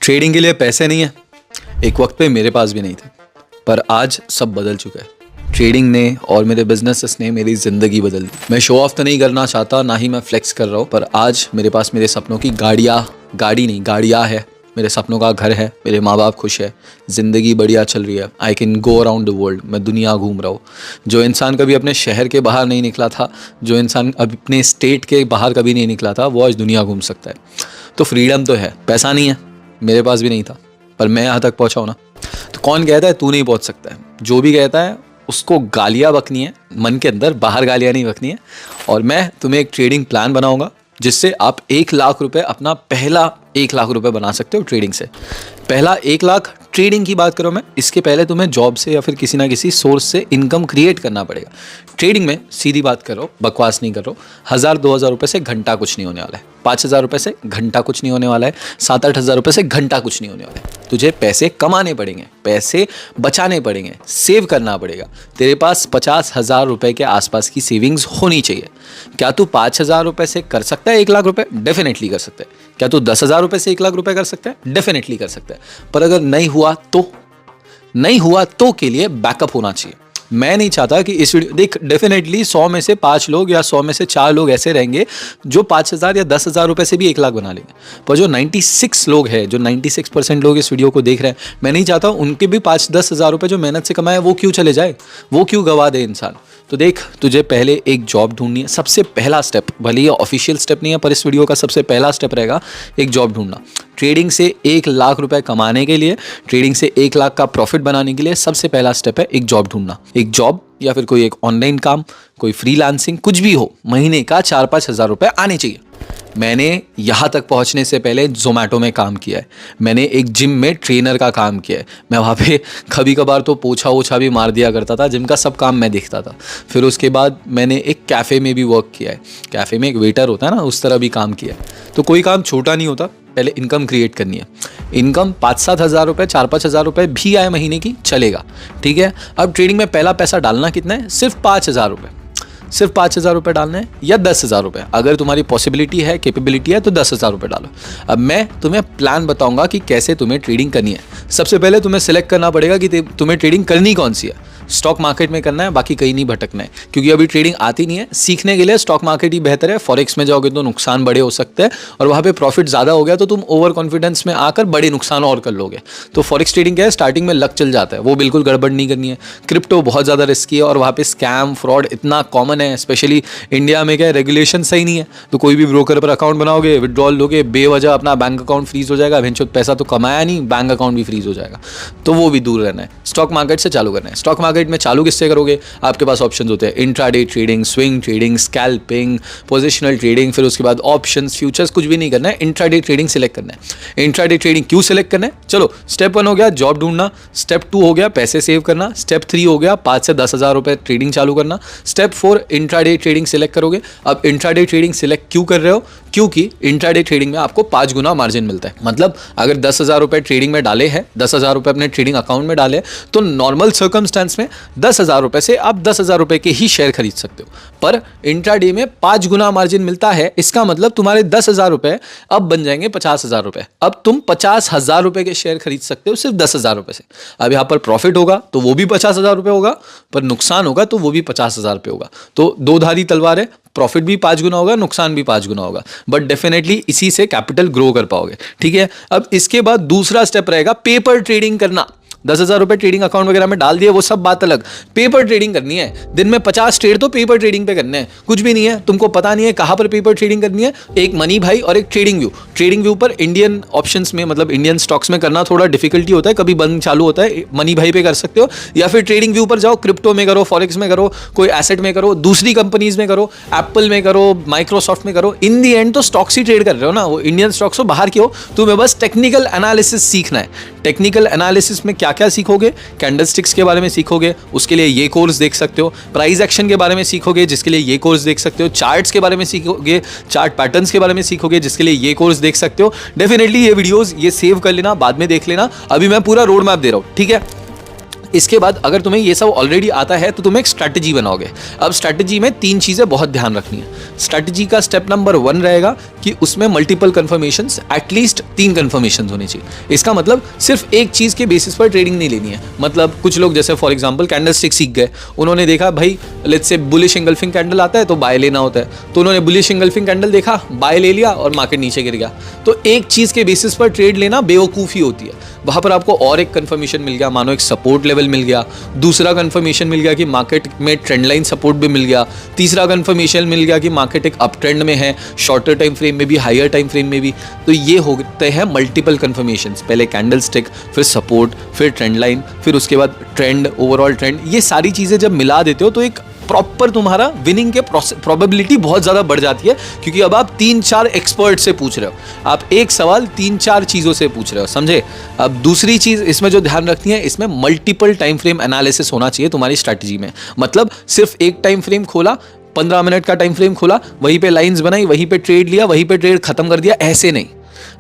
Trading के लिए पैसे नहीं है, एक वक्त पे मेरे पास भी नहीं थे, पर आज सब बदल चुका है। ट्रेडिंग ने और मेरे बिजनेसेस ने मेरी ज़िंदगी बदल दी। मैं शो ऑफ तो नहीं करना चाहता, ना ही मैं फ्लेक्स कर रहा हूँ, पर आज मेरे पास मेरे सपनों की गाड़ियाँ है, मेरे सपनों का घर है, मेरे माँ बाप खुश है, ज़िंदगी बढ़िया चल रही है। I can go around the world, मैं दुनिया घूम रहा हूँ। जो इंसान कभी अपने शहर के बाहर नहीं निकला था, जो इंसान अपने स्टेट के बाहर कभी नहीं निकला था, वो आज दुनिया घूम सकता है। तो फ्रीडम तो है, पैसा नहीं है, मेरे पास भी नहीं था, पर मैं यहाँ तक पहुँचा हूँ ना। तो कौन कहता है तू नहीं पहुँच सकता है? जो भी कहता है उसको गालियाँ बकनी है, मन के अंदर, बाहर गालियाँ नहीं बकनी है। और मैं तुम्हें एक ट्रेडिंग प्लान बनाऊंगा जिससे आप 1 लाख रुपए, अपना पहला 1 लाख रुपए बना सकते हो ट्रेडिंग से। पहला 1 लाख ट्रेडिंग की बात करो मैं, इसके पहले तुम्हें जॉब से या फिर किसी ना किसी सोर्स से इनकम क्रिएट करना पड़ेगा। ट्रेडिंग में सीधी बात करो, बकवास नहीं करो, 1000-2000 रुपये से घंटा कुछ नहीं होने वाला है, 5000 रुपये से घंटा कुछ नहीं होने वाला है, 7-8 हज़ार रुपये से घंटा कुछ नहीं होने वाला है। तुझे पैसे कमाने पड़ेंगे, पैसे बचाने पड़ेंगे, सेव करना पड़ेगा। तेरे पास 50,000 रुपये के आसपास की सेविंग्स होनी चाहिए। क्या तू 5000 रुपये से कर सकता है 1 लाख रुपये? डेफिनेटली कर सकता है। क्या तू 10,000 रुपये से 1 लाख रुपये कर सकता है? डेफिनेटली कर सकता है। पर अगर नहीं हुआ तो के लिए बैकअप होना चाहिए। मैं नहीं चाहता कि इस वीडियो देख, डेफिनेटली 100 में से 5 लोग या 100 में से 4 लोग ऐसे रहेंगे जो 5000 या 10,000 रुपये से भी 1 लाख बना लेंगे। पर जो 96 लोग हैं, जो 96% लोग इस वीडियो को देख रहे हैं, मैं नहीं चाहता उनके भी 5-10 हज़ार रुपये जो मेहनत से कमाए वो क्यों चले जाए, वो क्यों गवा दे इंसान। तो देख, तुझे पहले एक जॉब ढूंढनी है। सबसे पहला स्टेप, भले ये ऑफिशियल स्टेप नहीं है, पर इस वीडियो का सबसे पहला स्टेप रहेगा एक जॉब ढूंढना। ट्रेडिंग से 1 लाख रुपए कमाने के लिए, ट्रेडिंग से 1 लाख का प्रॉफिट बनाने के लिए सबसे पहला स्टेप है एक जॉब ढूंढना। एक जॉब या फिर कोई एक ऑनलाइन काम, कोई फ्रीलांसिंग, कुछ भी हो, महीने का 4-5 हज़ार रुपये आने चाहिए। मैंने यहाँ तक पहुँचने से पहले ज़ोमैटो में काम किया है, मैंने एक जिम में ट्रेनर का काम किया है। मैं वहाँ पे कभी कभार तो पोछा वोछा भी मार दिया करता था, जिम का सब काम मैं देखता था। फिर उसके बाद मैंने एक कैफ़े में भी वर्क किया है, कैफ़े में एक वेटर होता है ना, उस तरह भी काम किया है। तो कोई काम छोटा नहीं होता, पहले इनकम क्रिएट करनी है। इनकम 5-7 हज़ार रुपये, 4-5 हज़ार रुपये भी आए महीने की, चलेगा, ठीक है। अब ट्रेडिंग में पहला पैसा डालना कितना है? सिर्फ 5,000 रुपये, सिर्फ 5,000 रुपये डालना है, या 10,000 रुपये। अगर तुम्हारी पॉसिबिलिटी है, कैपेबिलिटी है, तो 10,000 रुपये डालो। अब मैं तुम्हें प्लान बताऊंगा कि कैसे तुम्हें ट्रेडिंग करनी है। सबसे पहले तुम्हें सिलेक्ट करना पड़ेगा कि तुम्हें ट्रेडिंग करनी कौन सी है। स्टॉक मार्केट में करना है, बाकी कहीं नहीं भटकना है, क्योंकि अभी ट्रेडिंग आती नहीं है। सीखने के लिए स्टॉक मार्केट ही बेहतर है। फॉरेक्स में जाओगे तो नुकसान बड़े हो सकते हैं, और वहाँ पे प्रॉफिट ज़्यादा हो गया तो तुम ओवर कॉन्फिडेंस में आकर बड़े नुकसान और कर लोगे। तो फॉरेक्स ट्रेडिंग क्या है, स्टार्टिंग में लक चल जाता है, वो बिल्कुल गड़बड़ नहीं करनी है। क्रिप्टो बहुत ज़्यादा रिस्की है, और वहाँ पे स्कैम फ्रॉड इतना कॉमन है, स्पेशली इंडिया में क्या है, रेगुलेशन सही नहीं है। तो कोई भी ब्रोकर पर अकाउंट बनाओगे, विड्रॉल लोगे, बेवजह अपना बैंक अकाउंट फ्रीज हो जाएगा, भेंचोद पैसा तो कमाया नहीं, बैंक अकाउंट भी फ्रीज हो जाएगा। तो वो भी दूर रहना है। स्टॉक मार्केट से चालू करना है। स्टॉक मार्केट में चालू किससे करोगे? आपके पास ऑप्शंस होते हैं, intraday trading, swing trading, scalping, positional trading, फिर उसके बाद ऑप्शंस, फ्यूचर्स, कुछ भी नहीं करना है, इंट्राडे ट्रेडिंग सिलेक्ट करना है। इंट्राडे ट्रेडिंग क्यों सिलेक्ट करना है? चलो, स्टेप 1 हो गया जॉब ढूंढना, स्टेप 2 हो गया पैसे सेव करना, स्टेप 3 हो गया 5 से 10 हज़ार रुपये ट्रेडिंग चालू करना, स्टेप 4 इंट्राडे ट्रेडिंग सिलेक्ट करोगे। अब इंट्राडे ट्रेडिंग सिलेक्ट क्यों कर रहे हो? क्योंकि इंट्राडे ट्रेडिंग में आपको 5 गुना मार्जिन मिलता है। मतलब अगर 10 हज़ार रुपये ट्रेडिंग में डाले हैं, 10 हज़ार रुपये अपने ट्रेडिंग अकाउंट में डाले, तो नॉर्मल सर्कमस्टेंस में 10 हज़ार रुपये से आप 10 हज़ार रुपये के ही शेयर खरीद सकते हो। पर इंट्राडे में 5 गुना मार्जिन मिलता है। इसका मतलब तुम्हारे 10 हज़ार रुपये अब बन जाएंगे 50 हज़ार रुपये। अब तुम 50 हज़ार रुपये के शेयर खरीद सकते हो सिर्फ 10 हज़ार रुपये से। अब यहाँ पर प्रॉफिट होगा तो वो भी 50 हज़ार रुपये होगा, पर नुकसान होगा तो वो भी 50 हज़ार रुपये होगा। तो दो धारी तलवार है, प्रॉफिट भी 5 गुना होगा, नुकसान भी 5 गुना होगा, बट डेफिनेटली इसी से कैपिटल ग्रो कर पाओगे, ठीक है। अब इसके बाद दूसरा स्टेप रहेगा पेपर ट्रेडिंग करना। 10 हज़ार रुपये ट्रेडिंग अकाउंट वगैरह में डाल दिए, वो सब बात अलग। पेपर ट्रेडिंग करनी है, दिन में 50 ट्रेड तो पेपर ट्रेडिंग पे करने हैं। कुछ भी नहीं है, तुमको पता नहीं है कहाँ पर पेपर ट्रेडिंग करनी है। एक मनी भाई और एक ट्रेडिंग व्यू। ट्रेडिंग व्यू पर इंडियन ऑप्शंस में, मतलब इंडियन स्टॉक्स में करना थोड़ा डिफिकल्टी होता है, कभी बंद चालू होता है, मनी भाई पे कर सकते हो, या फिर ट्रेडिंग व्यू पर जाओ, क्रिप्टो में करो, फॉरेक्स में करो, कोई एसेट में करो, दूसरी कंपनीज में करो, एप्पल में करो, माइक्रोसॉफ्ट में करो। इन दी एंड तो स्टॉक्स ही ट्रेड कर रहे हो ना, वो इंडियन स्टॉक्स हो, बाहर की हो। तुम्हें बस टेक्निकल एनालिसिस सीखना है। टेक्निकल एनालिसिस में क्या क्या सीखोगे? कैंडलस्टिक्स के बारे में सीखोगे, उसके लिए ये कोर्स देख सकते हो। प्राइस एक्शन के बारे में सीखोगे, जिसके लिए ये कोर्स देख सकते हो। चार्ट्स के बारे में सीखोगे, चार्ट पैटर्न्स के बारे में सीखोगे, जिसके लिए ये कोर्स देख सकते हो। डेफिनेटली ये वीडियोस ये सेव कर लेना, बाद में देख लेना। अभी मैं पूरा रोड मैप दे रहा हूँ, ठीक है। इसके बाद अगर तुम्हें ये सब ऑलरेडी आता है तो तुम एक स्ट्रैटेजी बनाओगे। अब स्ट्रैटेजी में 3 चीज़ें बहुत ध्यान रखनी है। स्ट्रैटेजी का स्टेप नंबर 1 रहेगा कि उसमें मल्टीपल कन्फर्मेशंस, एटलीस्ट 3 कन्फर्मेशंस होनी चाहिए। इसका मतलब सिर्फ एक चीज़ के बेसिस पर ट्रेडिंग नहीं लेनी है। मतलब कुछ लोग जैसे फॉर एग्जांपल कैंडलस्टिक सीख गए, उन्होंने देखा भाई let's say bullish engulfing candle आता है तो बाय लेना होता है, तो उन्होंने बुलिश एंगल्फिंग कैंडल देखा, बाय ले लिया और मार्केट नीचे गिर गया। तो एक चीज़ के बेसिस पर ट्रेड लेना बेवकूफ़ी होती है। वहाँ पर आपको और एक कन्फर्मेशन मिल गया, मानो एक सपोर्ट लेवल मिल गया, दूसरा कन्फर्मेशन मिल गया कि मार्केट में ट्रेंड लाइन सपोर्ट भी मिल गया, तीसरा कन्फर्मेशन मिल गया कि मार्केट एक अप ट्रेंड में है, शॉर्टर टाइम फ्रेम में भी, हायर टाइम फ्रेम में भी। तो ये होते हैं मल्टीपल कन्फर्मेशंस, पहले कैंडल स्टिक, फिर सपोर्ट, फिर ट्रेंड लाइन, फिर उसके बाद ट्रेंड, ओवरऑल ट्रेंड। ये सारी चीज़ें जब मिला देते हो तो एक प्रॉपर तुम्हारा विनिंग के प्रोबेबिलिटी बहुत ज़्यादा बढ़ जाती है, क्योंकि अब आप 3-4 एक्सपर्ट से पूछ रहे हो, आप एक सवाल 3-4 चीज़ों से पूछ रहे हो, समझे। अब दूसरी चीज़ इसमें जो ध्यान रखनी है, इसमें मल्टीपल टाइम फ्रेम एनालिसिस होना चाहिए तुम्हारी स्ट्रैटेजी में। मतलब सिर्फ एक टाइम फ्रेम खोला, 15 मिनट का टाइम फ्रेम खोला, वहीं पे लाइंस बनाई, वहीं पे ट्रेड लिया, वहीं पे ट्रेड खत्म कर दिया, ऐसे नहीं।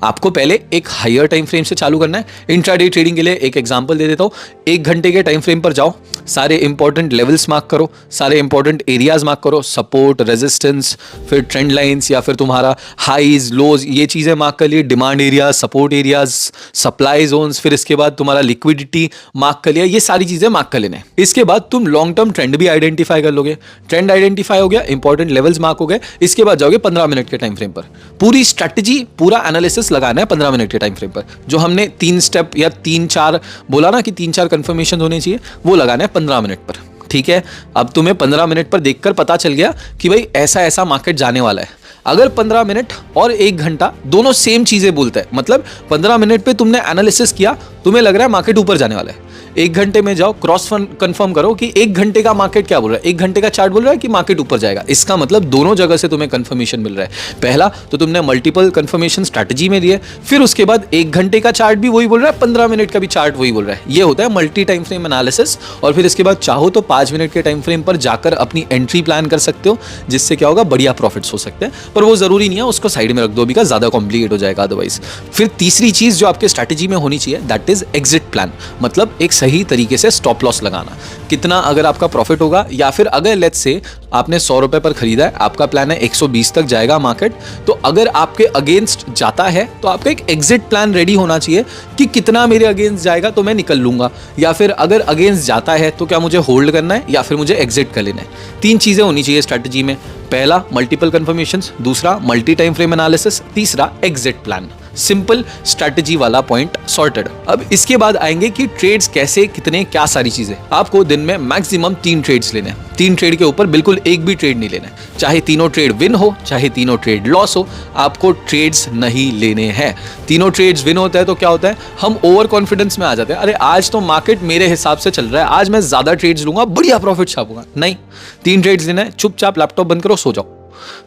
आपको पहले एक हायर टाइम फ्रेम से चालू करना है। इंट्राडे ट्रेडिंग के लिए एक एग्जांपल दे देता हूँ। 1 घंटे के टाइम फ्रेम पर जाओ, सारे इंपॉर्टेंट लेवल्स मार्क करो, सारे इंपॉर्टेंट एरियाज मार्क करो, सपोर्ट, रेजिस्टेंस, फिर ट्रेंड लाइंस या फिर तुम्हारा हाईज, लोज, ये चीज़ें मार्क कर लिए, demand areas, support areas, supply zones, फिर इसके बाद तुम्हारा लिक्विडिटी मार्क कर लिया, ये सारी चीज़ें मार्क कर लेने। इसके बाद तुम लॉन्ग टर्म ट्रेंड भी आइडेंटिफाई कर लोगे। ट्रेंड आइडेंटिफाई हो गया, इंपॉर्टेंट लेवल्स मार्क हो गए, इसके बाद जाओगे 15 मिनट के टाइम फ्रेम पर। पूरी स्ट्रैटेजी, पूरा एनालिसिस लगाना है 15 मिनट के टाइम फ्रेम पर। जो हमने 3 स्टेप या 3-4 बोला ना कि 3-4 कंफर्मेशन होने चाहिए, वो लगाना है 15 मिनट पर। ठीक है, अब तुम्हें 15 मिनट पर देखकर पता चल गया कि भाई ऐसा ऐसा मार्केट जाने वाला है। अगर 15 मिनट और 1 घंटा दोनों सेम चीजें बोलता है, मतलब 15 मिनट पे तुमने एनालिसिस किया, तुम्हें लग रहा है मार्केट ऊपर जाने वाला है, 1 घंटे में जाओ क्रॉस कंफर्म करो कि 1 घंटे का मार्केट क्या बोल रहा है, 1 घंटे का चार्ट बोल रहा है कि मार्केट ऊपर जाएगा। इसका मतलब दोनों जगह से तुम्हें कंफर्मेशन मिल रहा है। पहला तो तुमने मल्टीपल कंफर्मेशन स्ट्रैटेजी में दिए, फिर उसके बाद 1 घंटे का चार्ट भी वही बोल रहा है, 15 मिनट का भी चार्ट वही बोल रहा है। ये होता है मल्टी टाइम फ्रेम एनालिसिस। और फिर इसके बाद चाहो तो 5 मिनट के टाइम फ्रेम पर जाकर अपनी एंट्री प्लान कर सकते हो, जिससे क्या होगा, बढ़िया प्रॉफिट्स हो सकते हैं। पर वो जरूरी नहीं है, उसको साइड में रख दो, बिकॉज ज्यादा कॉम्प्लिकेट हो जाएगा अदरवाइज। फिर तीसरी चीज जो आपके स्ट्रैटेजी में होनी चाहिए, दैट इज एग्जिट प्लान। मतलब एक सही तरीके से स्टॉप लॉस लगाना, कितना अगर आपका प्रॉफिट होगा, या फिर अगर लेट्स से आपने 100 रुपए पर खरीदा है, आपका प्लान है 120 तक जाएगा मार्केट, तो अगर आपके अगेंस्ट जाता है तो आपका एक एग्जिट प्लान रेडी होना चाहिए कि कितना मेरे अगेंस्ट जाएगा तो मैं निकल लूंगा, या फिर अगर अगेंस्ट जाता है तो क्या मुझे होल्ड करना है या फिर मुझे एग्जिट कर लेना है। 3 चीजें होनी चाहिए स्ट्रैटेजी में, पहला मल्टीपल कंफर्मेशंस, दूसरा मल्टी टाइम फ्रेम एनालिसिस, तीसरा एग्जिट प्लान। सिंपल स्ट्रैटेजी वाला पॉइंट सॉर्टेड। अब इसके बाद आएंगे कि ट्रेड्स कैसे, कितने, क्या सारी चीजें। आपको दिन में मैक्सिमम 3 ट्रेड्स लेने हैं। 3 ट्रेड के ऊपर बिल्कुल एक भी ट्रेड नहीं लेना है, चाहे तीनों ट्रेड विन हो, चाहे तीनों ट्रेड लॉस हो, आपको ट्रेड्स नहीं लेने हैं। तीनों ट्रेड्स विन होता है तो क्या होता है, हम ओवर कॉन्फिडेंस में आ जाते हैं, अरे आज तो मार्केट मेरे हिसाब से चल रहा है, आज मैं ज्यादा ट्रेड्स लूंगा, बढ़िया प्रॉफिट छापूंगा। नहीं, 3 ट्रेड्स लेना है, चुपचाप लैपटॉप बंद करो, सो जाओ।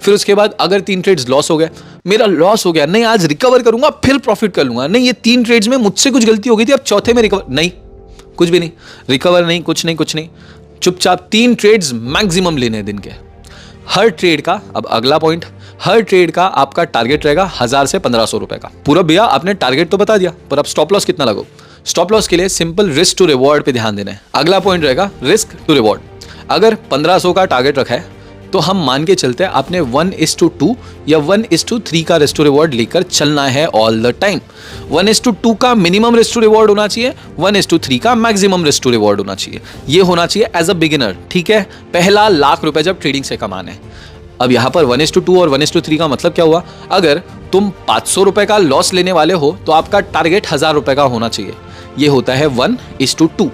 फिर उसके बाद अगर 3 ट्रेड्स लॉस हो गए, मेरा लॉस हो गया, नहीं आज रिकवर करूंगा, फिर प्रॉफिट कर लूंगा, नहीं ये 3 ट्रेड्स में मुझसे कुछ गलती हो गई थी, अब चौथे में रिकवर नहीं, कुछ भी नहीं, रिकवर नहीं, कुछ नहीं, कुछ नहीं, चुपचाप 3 ट्रेड्स मैक्सिमम लेने दिन के। हर ट्रेड का, अब अगला पॉइंट, हर ट्रेड का आपका टारगेट रहेगा 1000 से 1500 रुपए का। पूरा भैया आपने टारगेट तो बता दिया, पर अब स्टॉप लॉस कितना लगो। स्टॉप लॉस के लिए सिंपल रिस्क टू रिवॉर्ड पे ध्यान देना है। अगला पॉइंट रहेगा रिस्क टू रिवॉर्ड। अगर 1500 का टारगेट रखा है तो हम मान के चलते हैं आपने 1:2 या 1:3 का रिस्क टू रिवॉर्ड लेकर चलना है ऑल द टाइम। 1:2 का मिनिमम रिस्क टू रिवॉर्ड होना चाहिए, 1:3 का मैक्सिमम रिस्क टू रिवॉर्ड होना चाहिए। ये होना चाहिए एज अ बिगिनर। ठीक है, पहला लाख रुपए जब ट्रेडिंग से कमाने। अब यहाँ पर 1:2 और 1:3 का मतलब क्या हुआ, अगर तुम 500 रुपए का लॉस लेने वाले हो तो आपका टारगेट 1000 रुपए का होना चाहिए। ये होता है 1:2।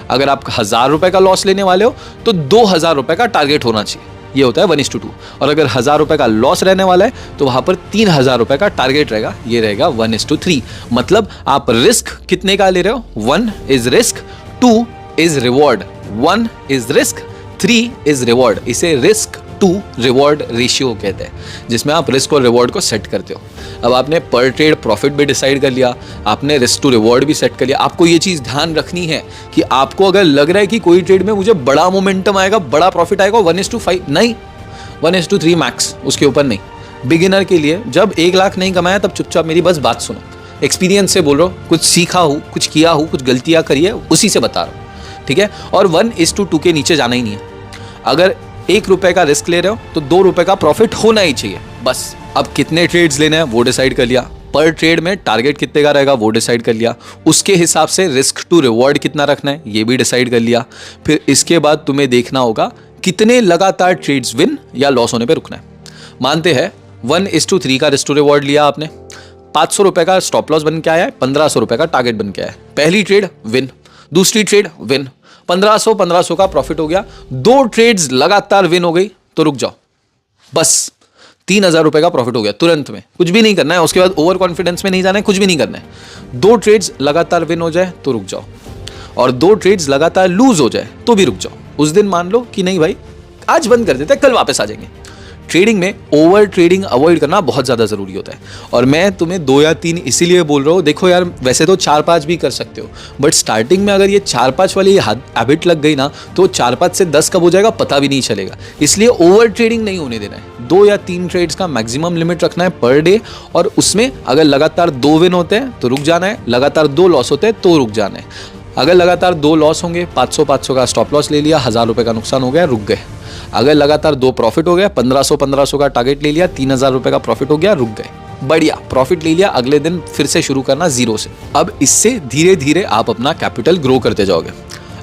अगर आप 1000 रुपए का लॉस लेने वाले हो तो 2000 रुपए का टारगेट होना चाहिए। ये होता है 1:2। और अगर 1000 रुपए का लॉस रहने वाला है तो वहां पर 3000 रुपए का टारगेट रहेगा, ये रहेगा 1:3। मतलब आप रिस्क कितने का ले रहे हो, 1 is risk, 2 is reward, 1 is risk, 3 is reward. इसे रिस्क टू रिवॉर्ड रेशियो कहते हैं, जिसमें आप रिस्क और रिवॉर्ड को सेट करते हो। अब आपने पर ट्रेड प्रॉफिट भी डिसाइड कर लिया, आपने रिस्क टू रिवॉर्ड भी सेट कर लिया। आपको ये चीज़ ध्यान रखनी है कि आपको अगर लग रहा है कि कोई ट्रेड में मुझे बड़ा मोमेंटम आएगा, बड़ा प्रॉफिट आएगा, 1:5 नहीं, 1:3 मैक्स, उसके ऊपर नहीं। बिगिनर के लिए जब 1 लाख नहीं कमाया तब चुपचाप मेरी बस बात सुनो, एक्सपीरियंस से बोल रहा हूँ, कुछ सीखा हूँ, कुछ किया हूँ, कुछ गलतियाँ करी है, उसी से बता रहा हूँ। ठीक है, और 1:2 के नीचे जाना ही नहीं है। अगर 1 रुपए का रिस्क ले रहे हो तो 2 रुपए का प्रॉफिट होना ही चाहिए बस। अब कितने ट्रेड्स लेने हैं वो डिसाइड कर लिया, पर ट्रेड में टारगेट कितने का रहेगा वो डिसाइड कर लिया, उसके हिसाब से रिस्क टू रिवॉर्ड कितना रखना है ये भी डिसाइड कर लिया। फिर इसके बाद तुम्हें देखना होगा कितने लगातार ट्रेड्स विन या लॉस होने पे रुकना है। मानते हैं 1:3 का रिस्क टू रिवॉर्ड लिया आपने, 500 रुपए का स्टॉप लॉस बन के आया है, 1500 रुपए का टारगेट बन के आया है। पहली ट्रेड विन, दूसरी ट्रेड विन, 1500 का प्रॉफिट हो गया। 2 ट्रेड्स लगातार विन हो गई तो रुक जाओ बस, 3000 रुपए का प्रॉफिट हो गया तुरंत में, कुछ भी नहीं करना है। उसके बाद ओवर कॉन्फिडेंस में नहीं जाना है, कुछ भी नहीं करना है। 2 ट्रेड्स लगातार विन हो जाए तो रुक जाओ, और 2 ट्रेड्स लगातार लूज हो जाए तो भी रुक जाओ। उस दिन मान लो कि नहीं भाई आज बंद कर देते हैं, कल वापस आ जाएंगे। ट्रेडिंग में ओवर ट्रेडिंग अवॉइड करना बहुत ज़्यादा ज़रूरी होता है, और मैं तुम्हें 2 या 3 इसीलिए बोल रहा हूँ। देखो यार, वैसे तो 4-5 भी कर सकते हो, बट स्टार्टिंग में अगर ये 4-5 वाली हैबिट लग गई ना तो 4-5 से 10 कब हो जाएगा पता भी नहीं चलेगा। इसलिए ओवर ट्रेडिंग नहीं होने देना है। 2 या 3 ट्रेड्स का मैक्सिमम लिमिट रखना है पर डे, और उसमें अगर लगातार 2 विन होते हैं तो रुक जाना है, लगातार 2 लॉस होते हैं तो रुक जाना है। अगर लगातार 2 लॉस होंगे, 500 का स्टॉप लॉस ले लिया, 1000 रुपये का नुकसान हो गया, रुक गए। अगर लगातार 2 प्रॉफिट हो गया, 1500 का टारगेट ले लिया, 3000 रुपये का प्रॉफिट हो गया, रुक गए। बढ़िया, प्रॉफिट ले लिया, अगले दिन फिर से शुरू करना 0 से। अब इससे धीरे धीरे आप अपना कैपिटल ग्रो करते जाओगे।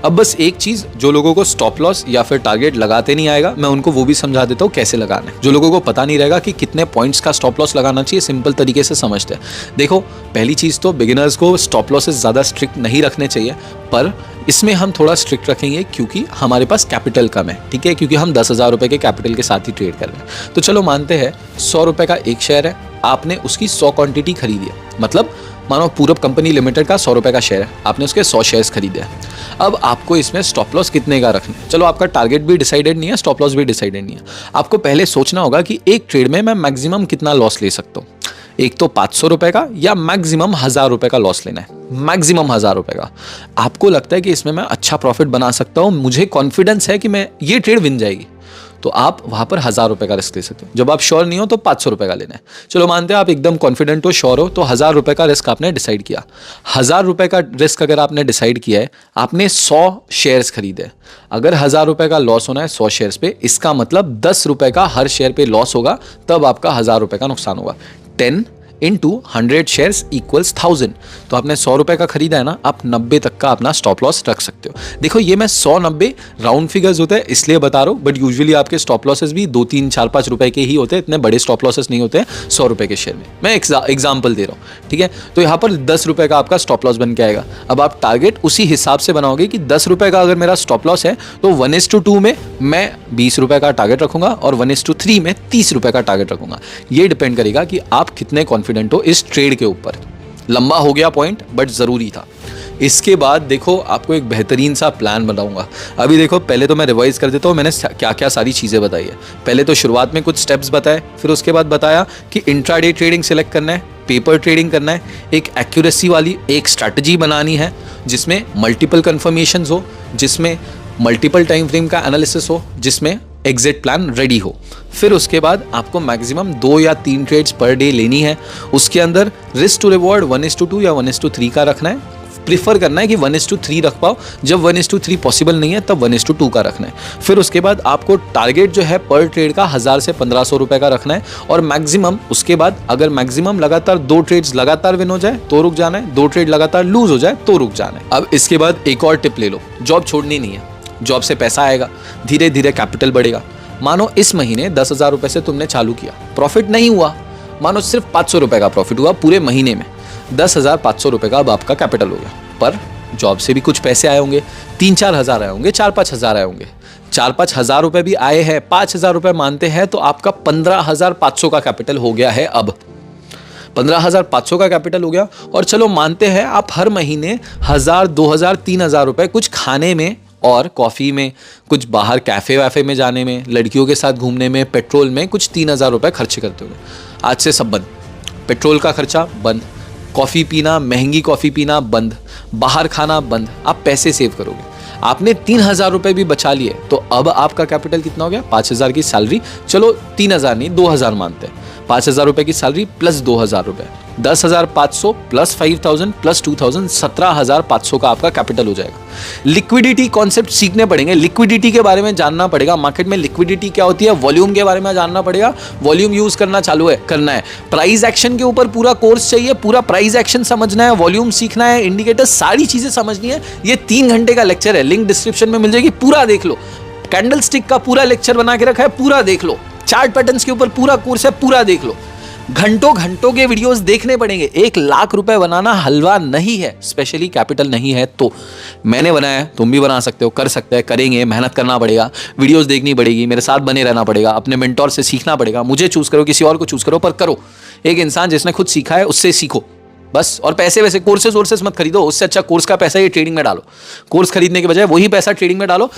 अब बस एक चीज, जो लोगों को स्टॉप लॉस या फिर टारगेट लगाते नहीं आएगा, मैं उनको वो भी समझा देता हूँ कैसे लगाना है। जो लोगों को पता नहीं रहेगा कि कितने पॉइंट्स का स्टॉप लॉस लगाना चाहिए, सिंपल तरीके से समझते हैं। देखो, पहली चीज तो बिगिनर्स को स्टॉप लॉसेस ज्यादा स्ट्रिक्ट नहीं रखने चाहिए, पर इसमें हम थोड़ा स्ट्रिक्ट रखेंगे क्योंकि हमारे पास कैपिटल कम है, ठीक है, क्योंकि हम 10,000 रुपए के कैपिटल के साथ ही ट्रेड कर रहे हैं। तो चलो मानते हैं 100 रुपए का एक शेयर है, आपने उसकी 100 क्वांटिटी खरीदी है, मतलब मानो पूरब कंपनी लिमिटेड का 100 रुपए का शेयर है, आपने उसके 100 शेयर्स खरीदे हैं। अब आपको इसमें स्टॉप लॉस कितने का रखना है। चलो, आपका टारगेट भी डिसाइडेड नहीं है, स्टॉप लॉस भी डिसाइडेड नहीं है। आपको पहले सोचना होगा कि एक ट्रेड में मैं मैक्सिमम कितना लॉस ले सकता हूँ। एक तो 500 रुपए का या मैक्सिमम 1000 रुपए का लॉस लेना है, मैक्सिमम 1000 रुपए का। आपको लगता है कि इसमें मैं अच्छा प्रॉफिट बना सकता हूँ, मुझे कॉन्फिडेंस है कि मैं ये ट्रेड विन जाएगी, तो आप वहां पर 1000 रुपए का रिस्क ले सकते हो। जब आप श्योर नहीं हो तो 500 रुपए का लेना है। चलो मानते हैं आप एकदम कॉन्फिडेंट हो, श्योर हो, तो 1000 रुपए का रिस्क आपने डिसाइड किया। 1000 रुपए का रिस्क अगर आपने डिसाइड किया है, आपने 100 शेयर्स खरीदे। अगर 1000 रुपए का लॉस होना है 100 शेयर्स पे, इसका मतलब 10 रुपए का हर शेयर पे लॉस होगा, तब आपका 1000 रुपए का नुकसान होगा। 10 into 100 शेयर्स इक्वल्स 1000। तो आपने 100 रुपए का खरीदा है ना, आप 90 तक का अपना स्टॉप लॉस रख सकते हो। देखो, ये मैं 100-90 राउंड फिगर्स होते हैं इसलिए बता रहा हूँ, बट यूजुअली आपके स्टॉप लॉसेस भी 2, 3, 4, 5 रुपए के ही होते हैं, इतने बड़े स्टॉप लॉसेस नहीं होते हैं 100 रुपए के शेयर में। मैं एग्जाम्पल दे रहा हूँ, ठीक है। तो यहाँ पर 10 रुपए का आपका स्टॉप लॉस बन के आएगा। अब आप टारगेट उसी हिसाब से बनाओगे कि 10 रुपए का अगर मेरा स्टॉप लॉस है तो 1:2 में मैं 20 रुपए का टारगेट रखूंगा, और 1:3 में 30 रुपए का टारगेट रखूंगा। ये डिपेंड करेगा कि आप कितने कॉन्फिडेंट हो इस ट्रेड के ऊपर। लंबा हो गया पॉइंट, बट जरूरी था। इसके बाद देखो, आपको एक बेहतरीन सा प्लान बनाऊंगा। अभी देखो, पहले तो मैं रिवाइज कर देता हूँ मैंने क्या क्या सारी चीज़ें बताई है। पहले तो शुरुआत में कुछ स्टेप्स बताए, फिर उसके बाद बताया कि इंट्राडे ट्रेडिंग सिलेक्ट करना है, पेपर ट्रेडिंग करना है, एक एक्यूरेसी वाली एक स्ट्रैटेजी बनानी है जिसमें मल्टीपल कन्फर्मेशंस हो, जिसमें मल्टीपल टाइम फ्रेम का एनालिसिस हो, जिसमें एग्जिट प्लान रेडी हो। फिर उसके बाद आपको मैक्सिमम 2 या 3 ट्रेड्स पर डे लेनी है। उसके अंदर रिस्क टू रिवॉर्ड 1:2 या 1:3 का रखना है। प्रीफर करना है कि 1:3 रख पाओ, जब 1:3 पॉसिबल नहीं है तब 1:2 का रखना है। फिर उसके बाद आपको टारगेट जो है पर ट्रेड का 1000 से 1500 रुपए का रखना है, और मैक्सिमम उसके बाद अगर मैक्सिमम लगातार 2 ट्रेड्स लगातार विन हो जाए तो रुक जाना है, 2 ट्रेड लगातार लूज हो जाए तो रुक जाना है। अब इसके बाद एक और टिप ले लो, जॉब छोड़नी नहीं है। जॉब से पैसा आएगा, धीरे धीरे कैपिटल बढ़ेगा। मानो इस महीने 10,000 रुपए से तुमने चालू किया, प्रॉफिट नहीं हुआ, मानो सिर्फ 500 रुपए का प्रॉफिट हुआ पूरे महीने में, 10,500 रुपए का अब आपका कैपिटल हो गया। पर जॉब से भी कुछ पैसे आए होंगे, 3-4 हज़ार आए होंगे, 4-5 हज़ार आए होंगे। 4-5 हज़ार रुपए भी आए हैं, 5,000 रुपए मानते हैं तो आपका 15,500 का कैपिटल हो गया है। अब 15,500 का कैपिटल हो गया, और चलो मानते हैं आप हर महीने 1,000, 2,000, 3,000 रुपए कुछ खाने में और कॉफ़ी में, कुछ बाहर कैफ़े वैफे में जाने में, लड़कियों के साथ घूमने में, पेट्रोल में कुछ 3,000 रुपए खर्च करते होंगे। आज से सब बंद, पेट्रोल का खर्चा बंद, कॉफ़ी पीना, महंगी कॉफ़ी पीना बंद, बाहर खाना बंद। आप पैसे सेव करोगे। आपने 3,000 रुपए भी बचा लिए, तो अब आपका कैपिटल कितना हो गया? 5,000 की सैलरी, चलो 3,000 नहीं 2,000 मानते हैं, 5,000 रुपए की सैलरी प्लस 2,000 रुपए, 10,500 प्लस 5,000 प्लस 2,000, 17,500 का आपका कैपिटल हो जाएगा। लिक्विडिटी कॉन्सेप्ट सीखने पड़ेंगे, लिक्विडिटी के बारे में जानना पड़ेगा, मार्केट में लिक्विडिटी क्या होती है, वॉल्यूम के बारे में जानना पड़ेगा, वॉल्यूम यूज करना चालू है करना है, प्राइस एक्शन के ऊपर पूरा कोर्स चाहिए, पूरा प्राइस एक्शन समझना है, वॉल्यूम सीखना है, इंडिकेटर, सारी चीजें समझनी है। ये 3 घंटे का लेक्चर है, लिंक डिस्क्रिप्शन में मिल जाएगी, पूरा देख लो। कैंडल स्टिक का पूरा लेक्चर बना के रखा है, पूरा देख लो। चार्ट पैटर्न्स के ऊपर पूरा कोर्स है, पूरा देख लो। घंटों घंटों के वीडियोस देखने पड़ेंगे। 1 लाख रुपए बनाना हलवा नहीं है, स्पेशली कैपिटल नहीं है तो। मैंने बनाया है, तुम भी बना सकते हो, कर सकते हैं, करेंगे, मेहनत करना पड़ेगा, वीडियोस देखनी पड़ेगी, मेरे साथ बने रहना पड़ेगा, अपने मेंटोर से सीखना पड़ेगा। मुझे चूज करो, किसी और को चूज करो, पर करो। एक इंसान जिसने खुद सीखा है उससे सीखो बस। और पैसे वैसे कोर्सेस मत खरीदो, उससे अच्छा कोर्स का पैसा ये ट्रेडिंग में डालो। कोर्स खरीदने के बजाय वही पैसा ट्रेडिंग में डालो।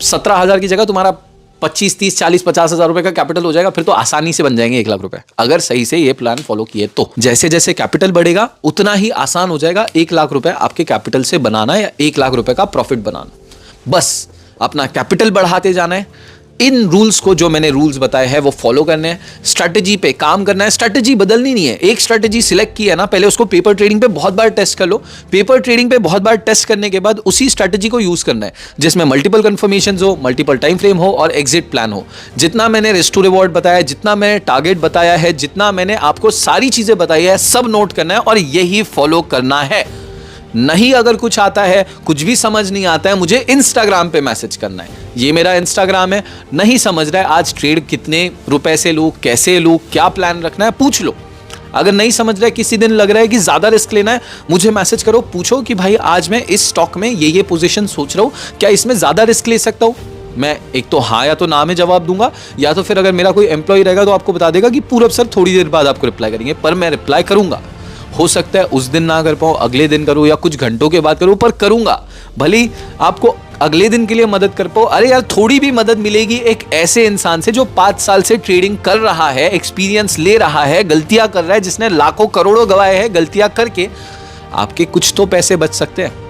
17,000 की जगह तुम्हारा 25, 30, 40, 50,000 रुपए का कैपिटल हो जाएगा। फिर तो आसानी से बन जाएंगे 1 लाख रुपए, अगर सही से ये प्लान फॉलो किए तो। जैसे जैसे कैपिटल बढ़ेगा उतना ही आसान हो जाएगा 1 लाख रुपए आपके कैपिटल से बनाना या 1 लाख रुपए का प्रॉफिट बनाना। बस अपना कैपिटल बढ़ाते जाना है। इन रूल्स को, जो मैंने रूल्स बताए हैं, वो फॉलो करने हैं। स्ट्रैटेजी पे काम करना है, स्ट्रैटेजी बदलनी नहीं है। एक स्ट्रैटेजी सिलेक्ट की है ना, पहले उसको पेपर ट्रेडिंग पे बहुत बार टेस्ट कर लो। पेपर ट्रेडिंग पे बहुत बार टेस्ट करने के बाद उसी स्ट्रैटेजी को यूज करना है, जिसमें मल्टीपल कंफर्मेशंस हो, मल्टीपल टाइम फ्रेम हो और एग्जिट प्लान हो। जितना मैंने रिस्क टू रिवॉर्ड बताया, जितना मैंने टारगेट बताया है, जितना मैंने आपको सारी चीजें बताई है, सब नोट करना है और यही फॉलो करना है। नहीं अगर कुछ आता है, कुछ भी समझ नहीं आता है, मुझे इंस्टाग्राम पे मैसेज करना है। ये मेरा इंस्टाग्राम है। नहीं समझ रहा है आज ट्रेड कितने रुपए से लूं, कैसे लूं, क्या प्लान रखना है, पूछ लो। अगर नहीं समझ रहा है, किसी दिन लग रहा है कि ज्यादा रिस्क लेना है, मुझे मैसेज करो, पूछो कि भाई आज मैं इस स्टॉक में ये पोजीशन सोच रहा हूं, क्या इसमें ज्यादा रिस्क ले सकता हूं। मैं एक तो हाँ या तो ना में जवाब दूंगा, या तो फिर अगर मेरा कोई एम्प्लॉय रहेगा तो आपको बता देगा कि पूरब सर थोड़ी देर बाद आपको रिप्लाई करेंगे, पर मैं रिप्लाई करूंगा। हो सकता है उस दिन ना कर पाऊं, अगले दिन करूं या कुछ घंटों के बाद करूं, पर करूंगा। भले आपको अगले दिन के लिए मदद कर पाऊं, अरे यार थोड़ी भी मदद मिलेगी एक ऐसे इंसान से जो 5 साल से ट्रेडिंग कर रहा है, एक्सपीरियंस ले रहा है, गलतियां कर रहा है, जिसने लाखों करोड़ों गवाए हैं। गलतियां करके आपके कुछ तो पैसे बच सकते हैं।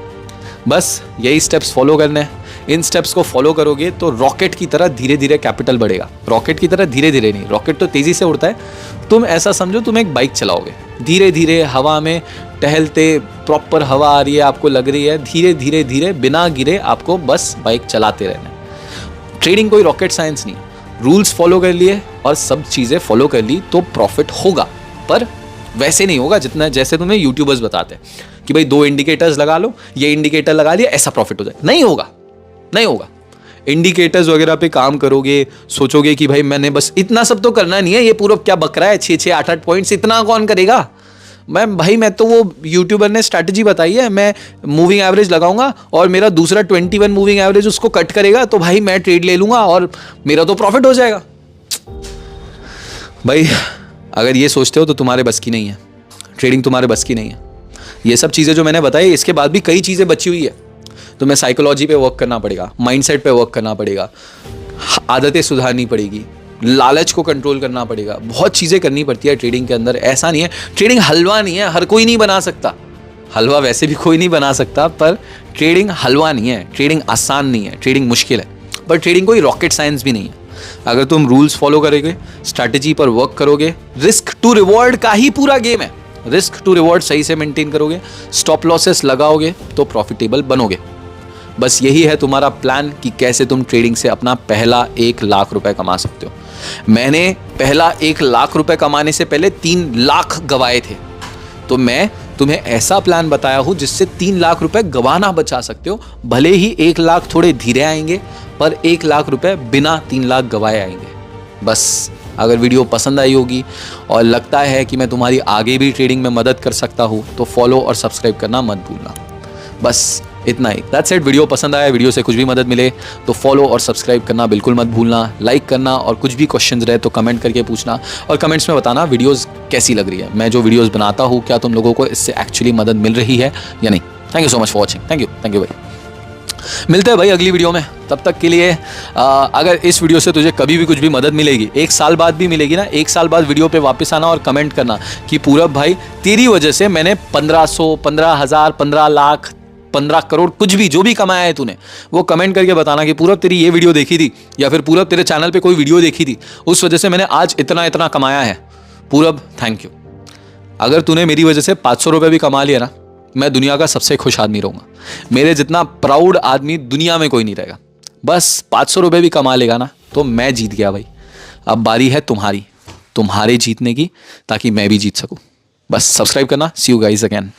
बस यही स्टेप्स फॉलो करने हैं। इन स्टेप्स को फॉलो करोगे तो रॉकेट की तरह धीरे धीरे कैपिटल बढ़ेगा। रॉकेट की तरह धीरे धीरे नहीं, रॉकेट तो तेजी से उड़ता है। तुम ऐसा समझो तुम एक बाइक चलाओगे, धीरे धीरे हवा में टहलते, प्रॉपर हवा आ रही है, आपको लग रही है, धीरे धीरे धीरे बिना गिरे आपको बस बाइक चलाते रहना है। ट्रेडिंग कोई रॉकेट साइंस नहीं। रूल्स फॉलो कर लिए और सब चीज़ें फॉलो कर ली तो प्रॉफिट होगा, पर वैसे नहीं होगा जितना जैसे तुम्हें यूट्यूबर्स बताते हैं कि भाई 2 इंडिकेटर्स लगा लो, ये इंडिकेटर लगा लिया, ऐसा प्रॉफिट हो जाए। नहीं होगा, नहीं होगा। इंडिकेटर्स वगैरह पे काम करोगे, सोचोगे कि भाई मैंने बस इतना सब तो करना नहीं है, ये पूरा क्या बक रहा है, 6-6, 8-8 पॉइंट्स, इतना कौन करेगा। मैं तो वो यूट्यूबर ने स्ट्रैटेजी बताई है, मैं मूविंग एवरेज लगाऊंगा और मेरा दूसरा 21 मूविंग एवरेज उसको कट करेगा, तो भाई मैं ट्रेड ले लूंगा और मेरा तो प्रॉफिट हो जाएगा। भाई अगर ये सोचते हो तो तुम्हारे बस की नहीं है, ट्रेडिंग तुम्हारे बस की नहीं है। ये सब चीज़ें जो मैंने बताई, इसके बाद भी कई चीज़ें बची हुई है। तुम्हें साइकोलॉजी पे वर्क करना पड़ेगा, माइंडसेट पे वर्क करना पड़ेगा, आदतें सुधारनी पड़ेगी, लालच को कंट्रोल करना पड़ेगा, बहुत चीज़ें करनी पड़ती है ट्रेडिंग के अंदर। ऐसा नहीं है, ट्रेडिंग हलवा नहीं है, हर कोई नहीं बना सकता। हलवा वैसे भी कोई नहीं बना सकता, पर ट्रेडिंग हलवा नहीं है, ट्रेडिंग आसान नहीं है, ट्रेडिंग मुश्किल है, पर ट्रेडिंग कोई रॉकेट साइंस भी नहीं है। अगर तुम रूल्स फॉलो करोगे, स्ट्रैटेजी पर वर्क करोगे, रिस्क टू रिवॉर्ड का ही पूरा गेम है। रिस्क टू रिवॉर्ड सही से मेंटेन करोगे, स्टॉप लॉसेस लगाओगे तो प्रॉफिटेबल बनोगे। बस यही है तुम्हारा प्लान कि कैसे तुम ट्रेडिंग से अपना पहला 1 लाख रुपए कमा सकते हो। मैंने पहला 1 लाख रुपए कमाने से पहले 3 लाख गवाए थे, तो मैं तुम्हें ऐसा प्लान बताया हूं जिससे 3 लाख रुपए गवाना बचा सकते हो। भले ही 1 लाख थोड़े धीरे आएंगे, पर 1 लाख रुपए बिना 3 लाख गवाए आएंगे। बस अगर वीडियो पसंद आई होगी और लगता है कि मैं तुम्हारी आगे भी ट्रेडिंग में मदद कर सकता हूं, तो फॉलो और सब्सक्राइब करना मत भूलना। बस इतना ही, दैट्स इट। वीडियो पसंद आया, वीडियो से कुछ भी मदद मिले तो फॉलो और सब्सक्राइब करना बिल्कुल मत भूलना, लाइक करना, और कुछ भी क्वेश्चंस रहे तो कमेंट करके पूछना और कमेंट्स में बताना वीडियोस कैसी लग रही है। मैं जो वीडियोस बनाता हूँ, क्या तुम लोगों को इससे एक्चुअली मदद मिल रही है या नहीं। Thank you so much for watching. Thank you भाई। मिलते हैं भाई अगली वीडियो में। तब तक के लिए अगर इस वीडियो से तुझे कभी भी कुछ भी मदद मिलेगी, 1 साल बाद भी मिलेगी ना, 1 साल बाद वीडियो पे वापस आना और कमेंट करना कि पूरब भाई तेरी वजह से मैंने 1500, 15,000, 15 लाख, 15 करोड़, कुछ भी जो भी कमाया है तूने, वो कमेंट करके बताना कि पूरब तेरी ये वीडियो देखी थी, या फिर पूरब तेरे चैनल पे कोई वीडियो देखी थी, उस वजह से मैंने आज इतना इतना कमाया है। पूरब थैंक यू। अगर तूने मेरी वजह से 500 रुपये भी कमा लिया ना, मैं दुनिया का सबसे खुश आदमी रहूँगा। मेरे जितना प्राउड आदमी दुनिया में कोई नहीं रहेगा। बस 500 रुपये भी कमा लेगा ना तो मैं जीत गया भाई। अब बारी है तुम्हारे जीतने की, ताकि मैं भी जीत सकूँ। बस सब्सक्राइब करना। सी यू गाइज अगेन।